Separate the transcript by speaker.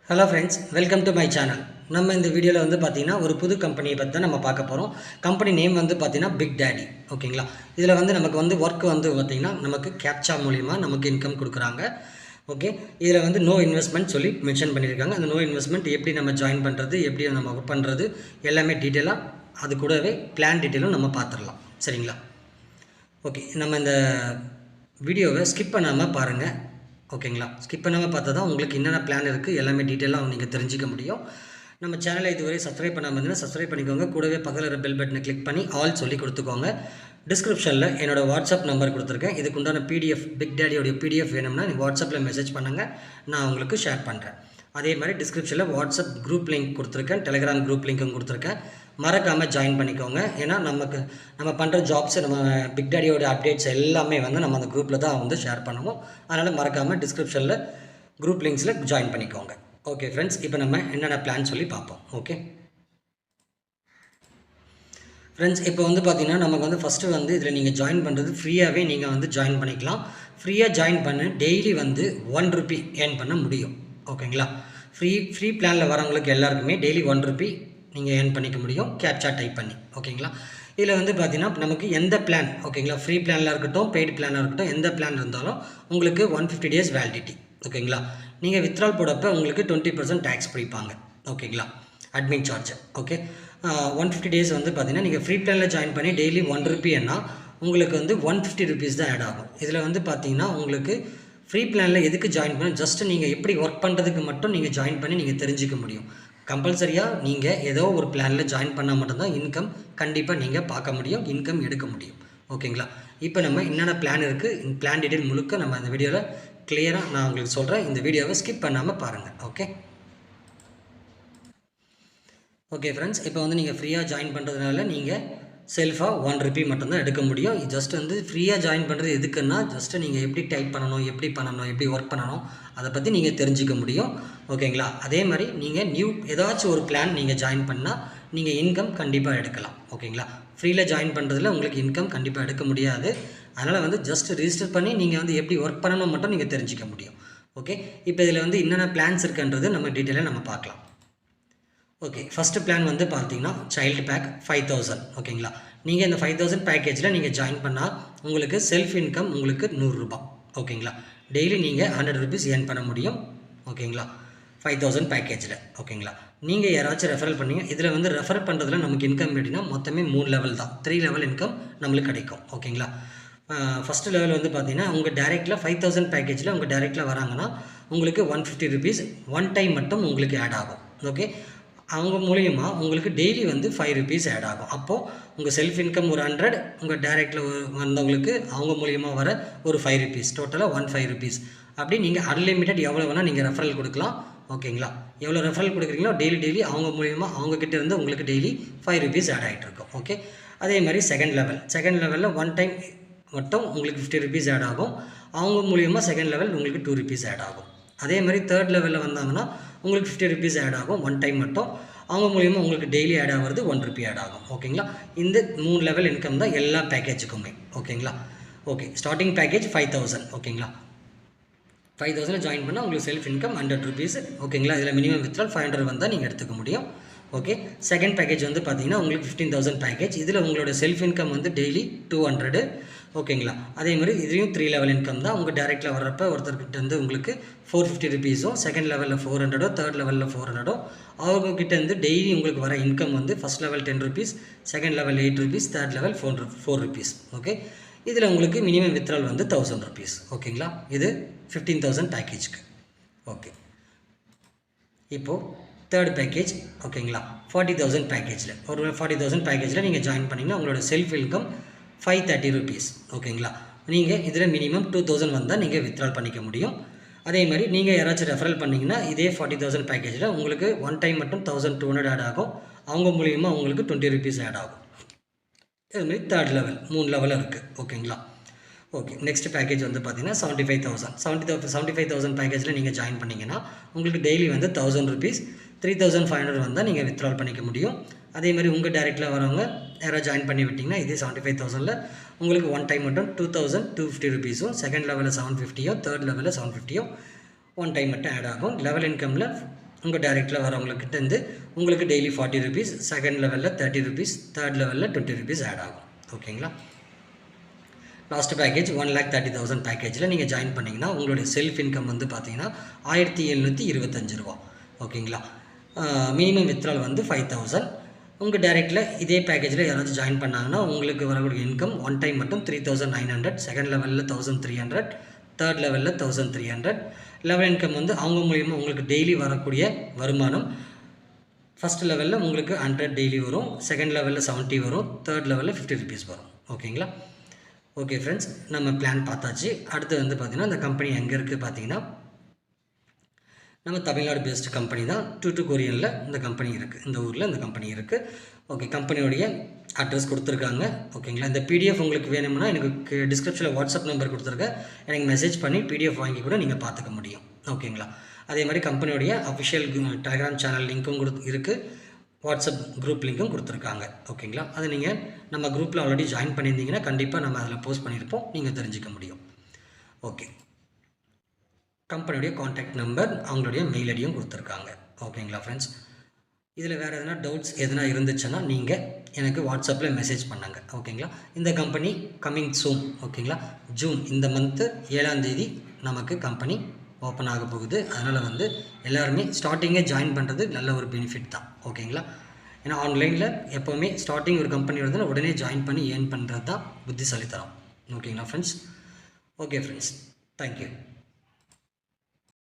Speaker 1: Hello friends, welcome to my channel. நம்ம இந்த வீடியோவில் வந்து பார்த்திங்கன்னா ஒரு புது கம்பெனியை பற்றி தான் நம்ம பார்க்க போகிறோம். கம்பெனி நேம் வந்து பார்த்திங்கன்னா பிக் டேடி. ஓகேங்களா? இதில் வந்து நமக்கு வந்து ஒர்க் வந்து பார்த்திங்கன்னா நமக்கு கேப்சா மூலிமா நமக்கு இன்கம் கொடுக்குறாங்க. ஓகே, இதில் வந்து நோ இன்வெஸ்ட்மெண்ட் சொல்லி மென்ஷன் பண்ணியிருக்காங்க. அந்த நோ இன்வெஸ்ட்மெண்ட் எப்படி நம்ம ஜாயின் பண்ணுறது, எப்படி நம்ம ஒர்க் பண்ணுறது எல்லாமே டீட்டெயிலாக, அது கூடவே பிளான் டீட்டெயிலும் நம்ம பார்த்துடலாம். சரிங்களா? ஓகே, நம்ம இந்த வீடியோவை ஸ்கிப் பண்ணாமல் பாருங்கள். ஓகேங்களா? ஸ்கிப் பண்ணாமல் பார்த்தா தான் உங்களுக்கு என்னென்ன பிளான் இருக்குது எல்லாமே டீட்டெயிலாக நீங்கள் தெரிஞ்சிக்க முடியும். நம்ம சேனலை இதுவரை சப்ஸ்கிரைப் பண்ணாமல் இருந்தீங்கன்னா சப்ஸ்கிரைப் பண்ணிக்கோங்க. கூடவே பக்கத்தில் இருக்கிற பெல் பட்டனை கிளிக் பண்ணி ஆல் சொல்லி கொடுத்துக்கோங்க. டிஸ்கிரிப்ஷனில் என்னோடய வாட்ஸ்அப் நம்பர் கொடுத்துருக்கேன். இதுக்கு உண்டான பிடிஎஃப், பிக் டேடியோடைய பிடிஎஃப் வேணும்னா நீங்கள் வாட்ஸ்அப்பில் மெசேஜ் பண்ணுங்கள், நான் உங்களுக்கு ஷேர் பண்ணுறேன். அதே மாதிரி டிஸ்கிரிப்ஷனில் வாட்ஸ்அப் குரூப் லிங்க் கொடுத்துருக்கேன், டெலிகிராம் குரூப் லிங்க்கும் கொடுத்துருக்கேன். மறக்காமல் ஜாயின் பண்ணிக்கோங்க. ஏன்னா நம்ம பண்ணுற ஜாப்ஸ், நம்ம பிக் டேடியோட அப்டேட்ஸ் எல்லாமே வந்து நம்ம அந்த குரூப்பில் தான் வந்து ஷேர் பண்ணுவோம். அதனால் மறக்காமல் டிஸ்கிரிப்ஷனில் குரூப் லிங்க்ஸில் ஜாயின் பண்ணிக்கோங்க. ஓகே ஃப்ரெண்ட்ஸ், இப்போ நம்ம என்னென்ன பிளான் சொல்லி பார்ப்போம். ஓகே ஃப்ரெண்ட்ஸ், இப்போ வந்து பார்த்திங்கன்னா நமக்கு வந்து ஃபஸ்ட்டு வந்து இதில் நீங்கள் ஜாயின் பண்ணுறது ஃப்ரீயாகவே நீங்கள் வந்து ஜாயின் பண்ணிக்கலாம். ஃப்ரீயாக ஜாயின் பண்ண டெய்லி வந்து ₹1 ஏர்ன் பண்ண முடியும். ஓகேங்களா? ஃப்ரீ பிளானில் வரவங்களுக்கு எல்லாருக்குமே டெய்லி ₹1 நீங்கள் ஏர்ன் பண்ணிக்க முடியும், கேப்சா டைப் பண்ணி. ஓகேங்களா? இதில் வந்து பார்த்திங்கன்னா நமக்கு எந்த பிளான், ஓகேங்களா, ஃப்ரீ பிளானில் இருக்கட்டும், பெய்டு பிளானாக இருக்கட்டும், எந்த பிளான் இருந்தாலும் உங்களுக்கு 150 டேஸ் வேலிடிட்டி. ஓகேங்களா? நீங்கள் வித்ட்ரால் போடப்போ உங்களுக்கு 20% டேக்ஸ் பிடிப்பாங்க. ஓகேங்களா? Admin charge. ஓகே, 150 டேஸ் வந்து பார்த்திங்கன்னா நீங்கள் ஃப்ரீ பிளானில் ஜாயின் பண்ணி டெய்லி ₹1 உங்களுக்கு வந்து ₹150 தான் ஆட் ஆகும். இதில் வந்து பார்த்திங்கன்னா உங்களுக்கு ஃப்ரீ பிளானில் எதுக்கு ஜாயின் பண்ண, ஜஸ்ட்டு நீங்கள் எப்படி ஒர்க் பண்ணுறதுக்கு மட்டும் நீங்கள் ஜாயின் பண்ணி நீங்கள் தெரிஞ்சிக்க முடியும். கம்பல்சரியாக நீங்கள் ஏதோ ஒரு பிளானில் ஜாயின் பண்ணால் மட்டும்தான் இன்கம் கண்டிப்பாக நீங்கள் பார்க்க முடியும், இன்கம் எடுக்க முடியும். ஓகேங்களா? இப்போ நம்ம என்னென்ன பிளான் இருக்குது, பிளான் டீட்டெயில் முழுக்க நம்ம இந்த வீடியோவில் கிளியராக நான் உங்களுக்கு சொல்கிறேன். இந்த வீடியோவை ஸ்கிப் பண்ணாமல் பாருங்கள். ஓகே ஃப்ரெண்ட்ஸ், இப்போ வந்து நீங்கள் ஃப்ரீயாக ஜாயின் பண்ணுறதுனால நீங்கள் செல்ஃபாக ₹1 மட்டும்தான் எடுக்க முடியும். ஜஸ்ட் வந்து ஃப்ரீயாக ஜாயின் பண்ணுறது எதுக்குன்னா, ஜஸ்ட்டு நீங்கள் எப்படி டைப் பண்ணணும், எப்படி ஒர்க் பண்ணணும், அதை பற்றி நீங்கள் தெரிஞ்சிக்க முடியும். ஓகேங்களா? அதே மாதிரி நீங்கள் ஏதாச்சும் ஒரு பிளான் நீங்கள் ஜாயின் பண்ணால் நீங்கள் இன்கம் கண்டிப்பாக எடுக்கலாம். ஓகேங்களா? ஃப்ரீயில் ஜாயின் பண்ணுறதுல உங்களுக்கு இன்கம் கண்டிப்பாக எடுக்க முடியாது. அதனால் வந்து ஜஸ்ட் ரிஜிஸ்டர் பண்ணி நீங்கள் வந்து எப்படி ஒர்க் பண்ணணும் மட்டும் நீங்கள் தெரிஞ்சிக்க முடியும். ஓகே, இப்போ இதில் வந்து என்னென்ன பிளான்ஸ் இருக்குன்றது நம்ம டீட்டெயிலாக நம்ம பார்க்கலாம். ஓகே, ஃபஸ்ட்டு பிளான் வந்து பார்த்தீங்கன்னா சைல்டு பேக் 5000. ஓகேங்களா? நீங்கள் இந்த 5000 பேக்கேஜில் நீங்கள் ஜாயின் பண்ணால் உங்களுக்கு செல்ஃப் இன்கம் உங்களுக்கு ₹100. ஓகேங்களா? டெய்லி நீங்கள் ₹100 ஏர்ன் பண்ண முடியும். ஓகேங்களா? 5000 பேக்கேஜில். ஓகேங்களா? நீங்கள் யாராச்சும் ரெஃபரல் பண்ணீங்க. இதில் வந்து ரெஃபர் பண்ணுறதுல நமக்கு இன்கம் எப்படின்னா மொத்தமே 3 லெவல் தான், 3 லெவல் இன்கம் நம்மளுக்கு கிடைக்கும். ஓகேங்களா? ஃபஸ்ட்டு லெவல் வந்து பார்த்தீங்கன்னா உங்கள் டேரெக்டில் 5000 பேக்கேஜில் உங்கள் டேரெக்டில் வராங்கன்னா உங்களுக்கு ₹150 ஒன் டைம் மட்டும் உங்களுக்கு ஆட் ஆகும். ஓகே, அவங்க மூலிமா உங்களுக்கு டெய்லி வந்து ₹5 ஆட் ஆகும். அப்போது உங்கள் செல்ஃப் இன்கம் ஒரு 100, உங்கள் டேரெக்டில் வந்தவங்களுக்கு அவங்க மூலிமா வர ஒரு ₹5, டோட்டலாக ₹105. அப்படி நீங்கள் அன்லிமிட்டட் எவ்வளோ வேணால் நீங்கள் ரெஃபரல் கொடுக்கலாம். ஓகேங்களா? எவ்வளோ ரெஃபரல் கொடுக்குறீங்களோ டெய்லி அவங்க மூலிமா அவங்கக்கிட்ட இருந்து உங்களுக்கு டெய்லி ₹5 ஆட் ஆகிட்ருக்கும். ஓகே, அதே மாதிரி செகண்ட் லெவலில் ஒன் டைம் மட்டும் உங்களுக்கு ₹50 ஆட் ஆகும். அவங்க மூலிமா செகண்ட் லெவல் உங்களுக்கு ₹2 ஆட் ஆகும். அதே மாதிரி தேர்ட் லெவலில் வந்தாங்கன்னா உங்களுக்கு ₹50 ஆட் ஆகும், ஒன் டைம் மட்டும். அவங்க மூலிமா உங்களுக்கு டெய்லி ஆட் ஆகிறது ₹1 ஆட் ஆகும். ஓகேங்களா? இந்த 3 லெவல் இன்கம் தான் எல்லா பேக்கேஜுக்குமே. ஓகேங்களா? Okay, starting package 5000. ஓகேங்களா? 5000 ஜாயின் பண்ணால் உங்களுக்கு செல்ஃப் இன்கம் ₹100. ஓகேங்களா? இதில் மினிமம் வித்ட்ரால் 500 வந்தால் நீங்கள் எடுத்துக்க முடியும். ஓகே, செகண்ட் பேக்கேஜ் வந்து பார்த்தீங்கன்னா உங்களுக்கு 15000 பேக்கேஜ். இதில் உங்களோட செல்ஃப் இன்கம் வந்து டெய்லி 200. ஓகேங்களா? அதே மாதிரி இதுலேயும் 3 லெவல் இன்கம் தான். உங்கள் டேரெக்டில் வர்றப்போ ஒருத்தர்கிட்ட வந்து உங்களுக்கு ₹450, செகண்ட் லெவலில் 400, தேர்ட் லெவலில் 400. அவங்கக்கிட்ட இருந்து டெய்லி உங்களுக்கு வர இன்கம் வந்து first level ₹10, second level ₹8, third level ₹4. Okay, இதில் உங்களுக்கு மினிமம் வித்ட்ரால் வந்து ₹1000. ஓகேங்களா? இது 15000 பேக்கேஜுக்கு. ஓகே, இப்போது தேர்ட் பேக்கேஜ். ஓகேங்களா? 40000 பேக்கேஜில், ஒரு 40000 பேக்கேஜில் நீங்கள் ஜாயின் பண்ணிங்கன்னா உங்களோட செல்ஃப் இன்கம் ₹530. ஓகேங்களா? நீங்கள் இதில் மினிமம் 2000 வந்தால் நீங்கள் வித்ட்ரால் பண்ணிக்க முடியும். அதே மாதிரி நீங்கள் யாராச்சும் ரெஃபரல் பண்ணிங்கன்னா இதே 40000 பேக்கேஜில் உங்களுக்கு ஒன் டைம் மட்டும் 1200 ஆட் ஆகும். அவங்க மூலிமா உங்களுக்கு ₹20 ஆட் ஆகும். இதுமாதிரி தேர்ட் லெவல் 3 லெவலில் இருக்குது. ஓகேங்களா? ஓகே, நெக்ஸ்ட் பேக்கேஜ் வந்து பார்த்தீங்கன்னா 75000 பேக்கேஜில் நீங்கள் ஜாயின் பண்ணிங்கன்னா உங்களுக்கு டெய்லி வந்து ₹1000, 3500 வந்தால் நீங்கள் வித்ட்ரால் பண்ணிக்க முடியும். அதே மாதிரி உங்கள் டேரெக்டில் வரவங்க யாராவது ஜாயின் பண்ணி விட்டிங்கன்னா இதே 75000ல் உங்களுக்கு ஒன் டைம் மட்டும் ₹2250, செகண்ட் லெவலில் 750, தேர்ட் லெவலில் 750 ஒன் டைம் மட்டும் ஆட் ஆகும். லெவல் இன்கமில் உங்கள் டைரெக்டில் வரவங்கக்கிட்டேருந்து உங்களுக்கு டெய்லி 40 ருபீஸ், செகண்ட் லெவலில் 30 ருபீஸ், தேர்ட் லெவலில் 20 ருபீஸ் ஆட் ஆகும். ஓகேங்களா? லாஸ்ட் பேக்கேஜ் 1,30,000 பேக்கேஜில் நீங்கள் ஜாயின் பண்ணிங்கன்னா உங்களுடைய செல்ஃப் இன்கம் வந்து பார்த்தீங்கன்னா 1,725 ரூபா. ஓகேங்களா? மினிமம் வித்ட்ரால் வந்து 5,000. உங்கள் டைரெக்டில் இதே பேக்கேஜில் யாராச்சும் ஜாயின் பண்ணாங்கன்னா உங்களுக்கு வரக்கூடிய இன்கம் ஒன் டைம் மட்டும் 3,900, செகண்ட் லெவலில் 1,300, தேர்ட் லெவலில் 1,300. லெவல் இன்கம் வந்து அவங்க மூலிமா உங்களுக்கு டெய்லி வரக்கூடிய வருமானம் ஃபஸ்ட் லெவலில் உங்களுக்கு 100 டெய்லி வரும், செகண்ட் லெவலில் 70 வரும், தேர்ட் லெவலில் 50 ருபீஸ் வரும். ஓகேங்களா? ஓகே ஃப்ரெண்ட்ஸ், நம்ம பிளான் பார்த்தாச்சு. அடுத்து வந்து பார்த்திங்கன்னா இந்த கம்பெனி எங்கே இருக்குது பார்த்தீங்கன்னா நம்ம தமிழ்நாடு பேஸ்டு கம்பெனி தான். 22 கொரியனில் இந்த கம்பெனி இருக்குது, இந்த ஊரில் இந்த கம்பெனி இருக்குது. ஓகே, கம்பெனியோடைய அட்ரஸ் கொடுத்துருக்காங்க. ஓகேங்களா? இந்த பிடிஎஃப் உங்களுக்கு வேணும்னா எனக்கு டிஸ்கிரிப்ஷனில் வாட்ஸ்அப் நம்பர் கொடுத்துருக்கேன், எனக்கு மெசேஜ் பண்ணி பிடிஎஃப் வாங்கி கூட நீங்கள் பார்த்துக்க முடியும். ஓகேங்களா? அதே மாதிரி கம்பெனியோடைய அஃபிஷியல் டெலிகிராம் சேனல் லிங்க்கும் இருக்குது, வாட்ஸ்அப் குரூப் லிங்க்கும் கொடுத்துருக்காங்க. ஓகேங்களா? அதை நீங்கள் நம்ம குரூப்பில் ஆல்ரெடி ஜாயின் பண்ணியிருந்தீங்கன்னா கண்டிப்பாக நம்ம அதில் போஸ்ட் பண்ணியிருப்போம், நீங்கள் தெரிஞ்சிக்க முடியும். ஓகே, கம்பெனியுடைய காண்டாக்ட் நம்பர், அவங்களுடைய மெயில் ஐடியும் கொடுத்துருக்காங்க. ஓகேங்களா ஃப்ரெண்ட்ஸ்? இதில் வேறு எதனா டவுட்ஸ் எதனா இருந்துச்சுன்னா நீங்கள் எனக்கு வாட்ஸ்அப்பில் மெசேஜ் பண்ணுங்க. ஓகேங்களா? இந்த கம்பெனி கம்மிங் சூன். ஓகேங்களா? ஜூன் இந்த மந்த்து 7ஆம் தேதி நமக்கு கம்பெனி ஓப்பன் ஆக போகுது. அதனால் வந்து எல்லாருமே ஸ்டார்டிங்கே ஜாயின் பண்ணுறது நல்ல ஒரு பெனிஃபிட் தான். ஓகேங்களா? ஏன்னா ஆன்லைனில் எப்போவுமே ஸ்டார்டிங் ஒரு கம்பெனி வருதுன்னா உடனே ஜாயின் பண்ணி ஏர்ன் பண்ணுறது தான் புத்திசாலித்தனம். ஓகேங்களா ஃப்ரெண்ட்ஸ்? Okay friends, thank you.